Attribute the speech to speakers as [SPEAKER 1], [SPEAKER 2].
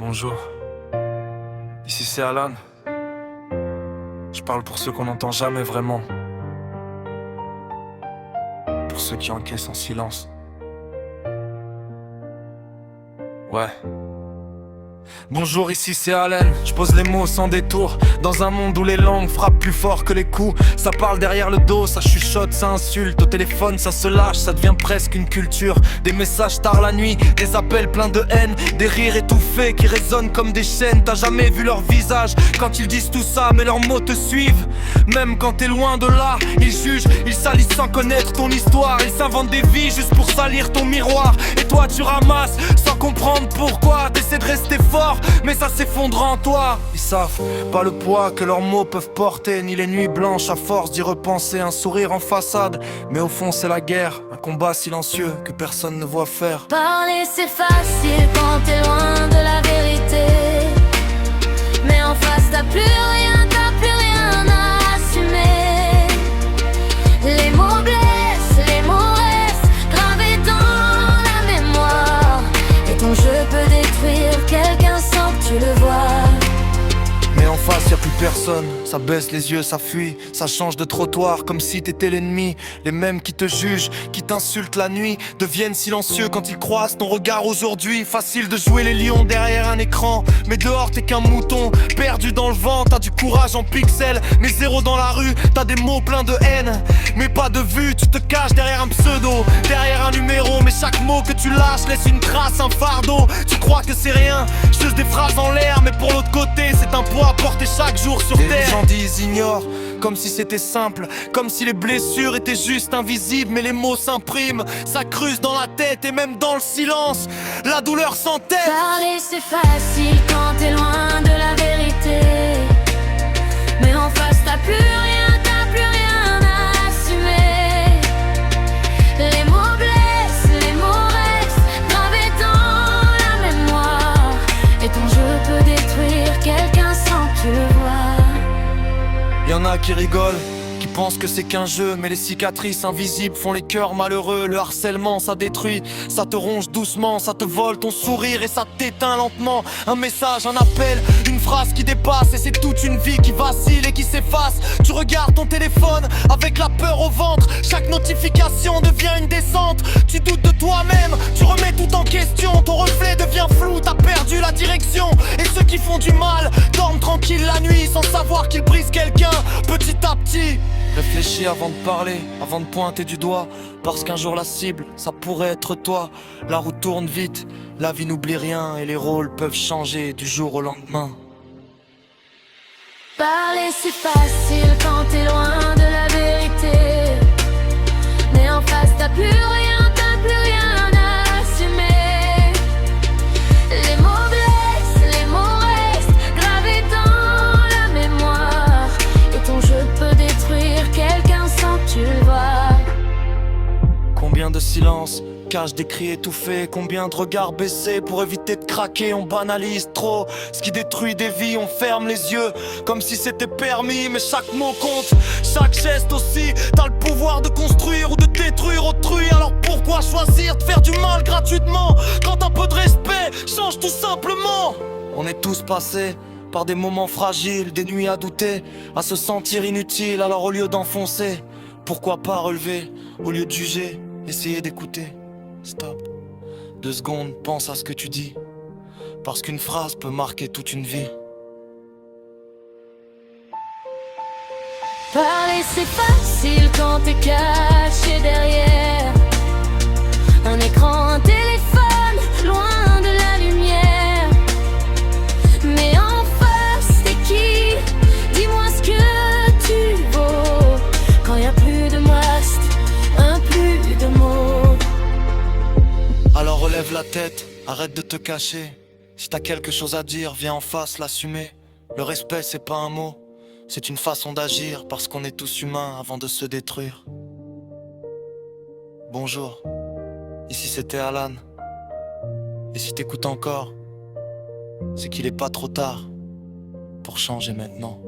[SPEAKER 1] Bonjour, ici c'est Alan. Je parle pour ceux qu'on n'entend jamais vraiment, pour ceux qui encaissent en silence. Ouais. Bonjour, ici c'est Allen, je pose les mots sans détour. Dans un monde où les langues frappent plus fort que les coups. Ça parle derrière le dos, ça chuchote, ça insulte. Au téléphone ça se lâche, ça devient presque une culture. Des messages tard la nuit, des appels pleins de haine, des rires étouffés qui résonnent comme des chaînes. T'as jamais vu leur visage quand ils disent tout ça, mais leurs mots te suivent. Même quand t'es loin de là, ils jugent, ils salissent sans connaître ton histoire. Ils s'inventent des vies juste pour salir ton miroir. Et toi tu ramasses sans comprendre pourquoi. T'essaies de rester fort, mais ça s'effondre en toi. Ils savent pas le poids que leurs mots peuvent porter, ni les nuits blanches à force d'y repenser. Un sourire en façade, mais au fond c'est la guerre. Un combat silencieux que personne ne voit faire.
[SPEAKER 2] Parler c'est facile quand t'es loin de la vérité, mais en face t'as plus rien à assumer. Les mots blessent, les mots restent gravés dans la mémoire. Et ton jeu peut détruire quelqu'un sans que tu le vois.
[SPEAKER 1] Mais en face y'a plus personne, ça baisse les yeux, ça fuit. Ça change de trottoir comme si t'étais l'ennemi. Les mêmes qui te jugent, qui t'insultent la nuit, deviennent silencieux quand ils croisent ton regard aujourd'hui. Facile de jouer les lions derrière un écran, mais dehors t'es qu'un mouton perdu dans le vent. T'as du courage en pixels, mais zéro dans la rue. T'as des mots pleins de haine, mais pas de vue. Tu te caches derrière un pseudo, derrière un numéro, mais chaque mot que tu lâches laisse une trace, un fardeau. Tu crois que c'est rien, juste des phrases en l'air, mais pour l'autre côté c'est un poids à porter chaque jour sur terre. Les gens disent ignorent, comme si c'était simple, comme si les blessures étaient juste invisibles. Mais les mots s'impriment, ça creuse dans la tête et même dans le silence. La douleur s'entête.
[SPEAKER 2] Parler c'est facile quand t'es loin de la vérité, mais en face t'as plus rien à assumer. Les mots blessent, les mots restent gravés dans la mémoire. Et ton jeu peut détruire quelqu'un sans que tu le vois.
[SPEAKER 1] Y'en a qui rigolent, qui pensent que c'est qu'un jeu, mais les cicatrices invisibles font les cœurs malheureux. Le harcèlement ça détruit, ça te ronge doucement, ça te vole ton sourire et ça t'éteint lentement. Un message, un appel, une phrase qui dépasse, et c'est toute une vie qui vacille et qui s'efface. Tu regardes ton téléphone avec la peur au ventre, chaque notification devient une descente. Tu doutes de toi-même, tu remets tout en question, ton reflet devient flou, t'as perdu la direction. Et ceux qui font du mal dorment tranquille la nuit sans savoir qu'ils brisent quelqu'un petit à petit. Réfléchis avant de parler, avant de pointer du doigt, parce qu'un jour la cible, ça pourrait être toi. La roue tourne vite, la vie n'oublie rien, et les rôles peuvent changer du jour au lendemain.
[SPEAKER 2] Parler c'est facile quand t'es loin de la vérité, mais en face t'as plus rien à assumer. Les mots blessent, les mots restent gravés dans la mémoire. Et ton jeu peut détruire quelqu'un sans que tu le vois.
[SPEAKER 1] Combien de silences cachent des cris étouffés, combien de regards baissés pour éviter de craquer. On banalise trop ce qui détruit des vies, on ferme les yeux comme si c'était permis. Mais chaque mot compte, chaque geste aussi. T'as le pouvoir de construire ou de détruire autrui. Alors pourquoi choisir de faire du mal gratuitement, quand un peu de respect change tout simplement? On est tous passés par des moments fragiles, des nuits à douter, à se sentir inutile. Alors au lieu d'enfoncer, pourquoi pas relever? Au lieu de juger, essayer d'écouter. Stop, 2 secondes, pense à ce que tu dis, parce qu'une phrase peut marquer toute une vie.
[SPEAKER 2] Parler c'est facile quand t'es caché derrière un écran, un téléphone, loin de la lumière. Mais en face t'es qui? Dis-moi ce que tu vaux. Quand y a plus de masque, un plus de mots.
[SPEAKER 1] Alors relève la tête, arrête de te cacher. Si t'as quelque chose à dire, viens en face l'assumer. Le respect c'est pas un mot, c'est une façon d'agir, parce qu'on est tous humains avant de se détruire. Bonjour, ici c'était Alan. Et si t'écoutes encore, c'est qu'il est pas trop tard pour changer maintenant.